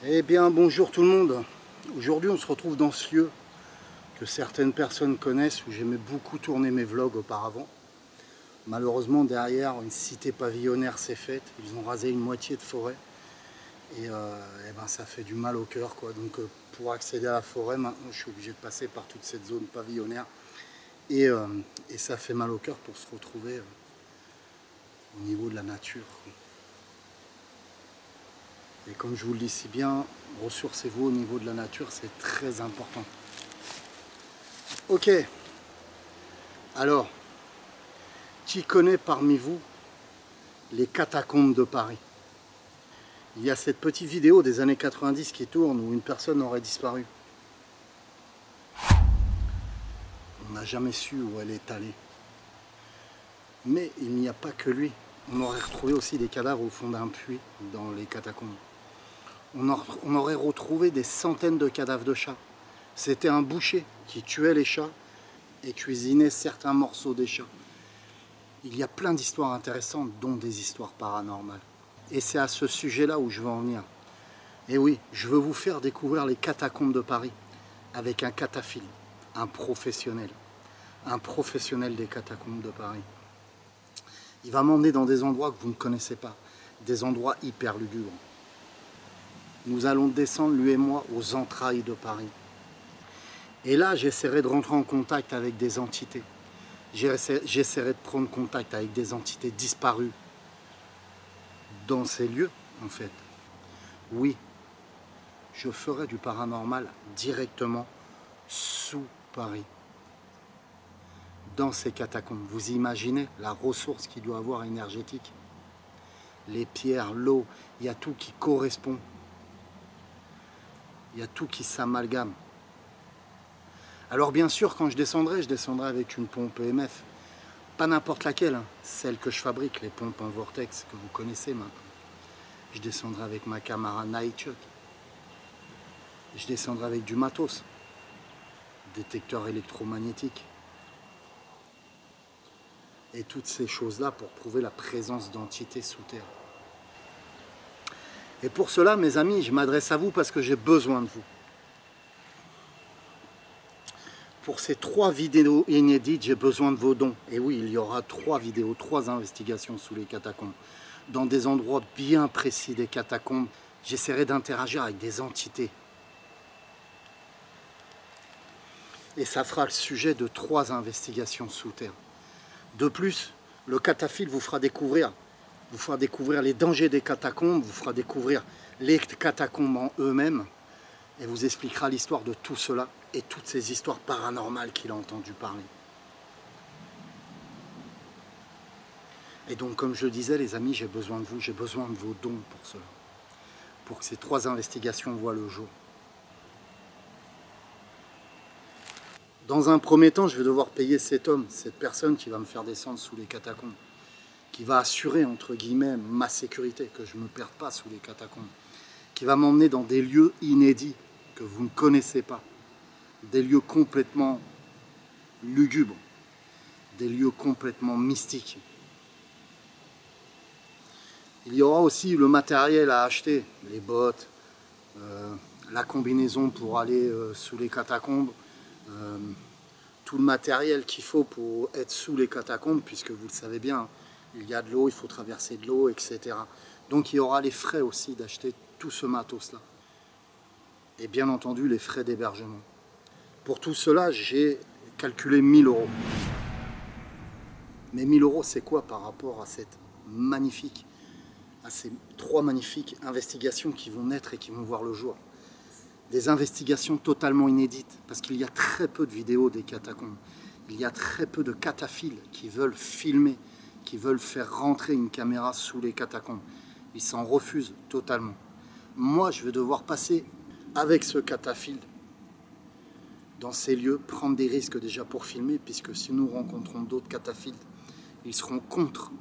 Eh bien bonjour tout le monde. Aujourd'hui on se retrouve dans ce lieu que certaines personnes connaissent où j'aimais beaucoup tourner mes vlogs auparavant. Malheureusement derrière une cité pavillonnaire s'est faite, ils ont rasé une moitié de forêt et, ben, ça fait du mal au cœur quoi. Donc pour accéder à la forêt maintenant je suis obligé de passer par toute cette zone pavillonnaire et ça fait mal au cœur pour se retrouver au niveau de la nature. Et comme je vous le dis si bien, ressourcez-vous au niveau de la nature, c'est très important. Ok, alors, qui connaît parmi vous les catacombes de Paris? Il y a cette petite vidéo des années 90 qui tourne où une personne aurait disparu. On n'a jamais su où elle est allée. Mais il n'y a pas que lui. On aurait retrouvé aussi des cadavres au fond d'un puits dans les catacombes. On aurait retrouvé des centaines de cadavres de chats. C'était un boucher qui tuait les chats et cuisinait certains morceaux des chats. Il y a plein d'histoires intéressantes, dont des histoires paranormales. Et c'est à ce sujet-là où je veux en venir. Et oui, je veux vous faire découvrir les catacombes de Paris avec un cataphile, un professionnel des catacombes de Paris. Il va m'emmener dans des endroits que vous ne connaissez pas, des endroits hyper lugubres. Nous allons descendre, lui et moi, aux entrailles de Paris. Et là, j'essaierai de rentrer en contact avec des entités. J'essaierai de prendre contact avec des entités disparues dans ces lieux, en fait. Oui, je ferai du paranormal directement sous Paris, dans ces catacombes. Vous imaginez la ressource qu'il doit avoir énergétique? Les pierres, l'eau, il y a tout qui correspond. Il y a tout qui s'amalgame. Alors bien sûr, quand je descendrai avec une pompe EMF. Pas n'importe laquelle, hein. Celle que je fabrique, les pompes en vortex que vous connaissez maintenant. Je descendrai avec ma caméra Nightshot. Je descendrai avec du matos, détecteur électromagnétique. Et toutes ces choses-là pour prouver la présence d'entités sous terre. Et pour cela, mes amis, je m'adresse à vous parce que j'ai besoin de vous. Pour ces 3 vidéos inédites, j'ai besoin de vos dons. Et oui, il y aura 3 vidéos, 3 investigations sous les catacombes. Dans des endroits bien précis des catacombes, j'essaierai d'interagir avec des entités. Et ça fera le sujet de 3 investigations sous terre. De plus, le cataphile vous fera découvrir les dangers des catacombes, vous fera découvrir les catacombes en eux-mêmes, et vous expliquera l'histoire de tout cela et toutes ces histoires paranormales qu'il a entendu parler. Et donc, comme je le disais, les amis, j'ai besoin de vous, j'ai besoin de vos dons pour cela, pour que ces 3 investigations voient le jour. Dans un premier temps, je vais devoir payer cet homme, cette personne qui va me faire descendre sous les catacombes, qui va assurer, entre guillemets, ma sécurité, que je ne me perde pas sous les catacombes, qui va m'emmener dans des lieux inédits que vous ne connaissez pas, des lieux complètement lugubres, des lieux complètement mystiques. Il y aura aussi le matériel à acheter, les bottes, la combinaison pour aller sous les catacombes, tout le matériel qu'il faut pour être sous les catacombes, puisque vous le savez bien, il y a de l'eau, il faut traverser de l'eau, etc. Donc il y aura les frais aussi d'acheter tout ce matos-là. Et bien entendu, les frais d'hébergement. Pour tout cela, j'ai calculé 1000 €. Mais 1000 €, c'est quoi par rapport à ces 3 magnifiques investigations qui vont naître et qui vont voir le jour? Des investigations totalement inédites, parce qu'il y a très peu de vidéos des catacombes. Il y a très peu de cataphiles qui veulent filmer, qui veulent faire rentrer une caméra sous les catacombes. Ils s'en refusent totalement. Moi, je vais devoir passer avec ce cataphile dans ces lieux, prendre des risques déjà pour filmer, puisque si nous rencontrons d'autres cataphiles, ils seront contre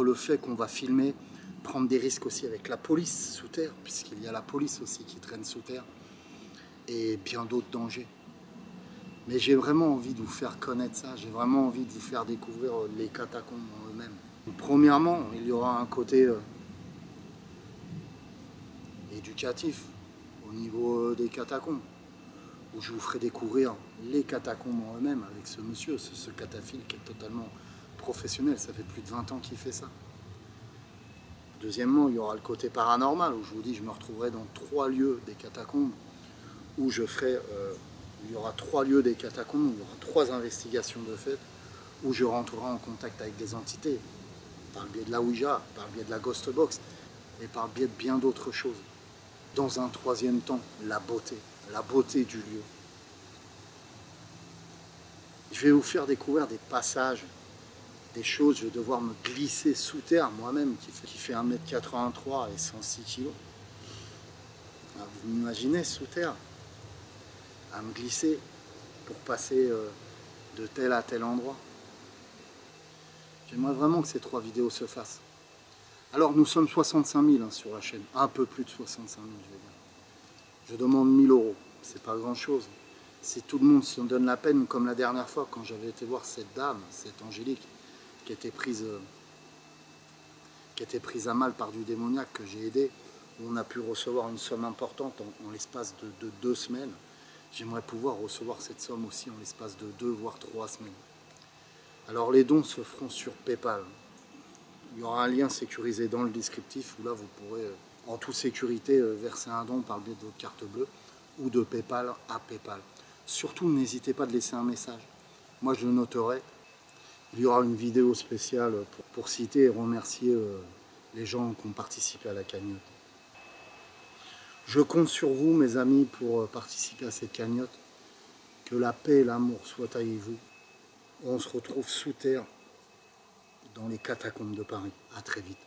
le fait qu'on va filmer, prendre des risques aussi avec la police sous terre, puisqu'il y a la police aussi qui traîne sous terre, et bien d'autres dangers. Mais j'ai vraiment envie de vous faire connaître ça, j'ai vraiment envie de vous faire découvrir les catacombes en eux-mêmes. Premièrement, il y aura un côté éducatif au niveau des catacombes, où je vous ferai découvrir les catacombes en eux-mêmes avec ce monsieur, ce cataphile qui est totalement professionnel. Ça fait plus de 20 ans qu'il fait ça. Deuxièmement, il y aura le côté paranormal, où je vous dis, je me retrouverai dans 3 lieux des catacombes, où je ferai, il y aura 3 lieux des catacombes, où il y aura 3 investigations de fait, où je rentrerai en contact avec des entités, par le biais de la Ouija, par le biais de la Ghost Box, et par le biais de bien d'autres choses. Dans un troisième temps, la beauté du lieu. Je vais vous faire découvrir des passages, des choses, je vais devoir me glisser sous terre moi-même, qui fait 1,83 m et 106 kg. Vous m'imaginez sous terre, à me glisser pour passer de tel à tel endroit. J'aimerais vraiment que ces 3 vidéos se fassent. Alors nous sommes 65 000 sur la chaîne, un peu plus de 65 000 je vais dire. Je demande 1 000 €, c'est pas grand chose. Si tout le monde se donne la peine, comme la dernière fois quand j'avais été voir cette dame, cette Angélique, qui était prise à mal par du démoniaque que j'ai aidé, où on a pu recevoir une somme importante en l'espace de 2 semaines. J'aimerais pouvoir recevoir cette somme aussi en l'espace de 2 voire 3 semaines. Alors les dons se feront sur PayPal. Il y aura un lien sécurisé dans le descriptif où là vous pourrez en toute sécurité verser un don par le biais de votre carte bleue ou de PayPal à PayPal. Surtout n'hésitez pas de laisser un message. Moi je le noterai. Il y aura une vidéo spéciale pour citer et remercier les gens qui ont participé à la cagnotte. Je compte sur vous mes amis pour participer à cette cagnotte. Que la paix et l'amour soient avec vous. On se retrouve sous terre dans les catacombes de Paris. À très vite.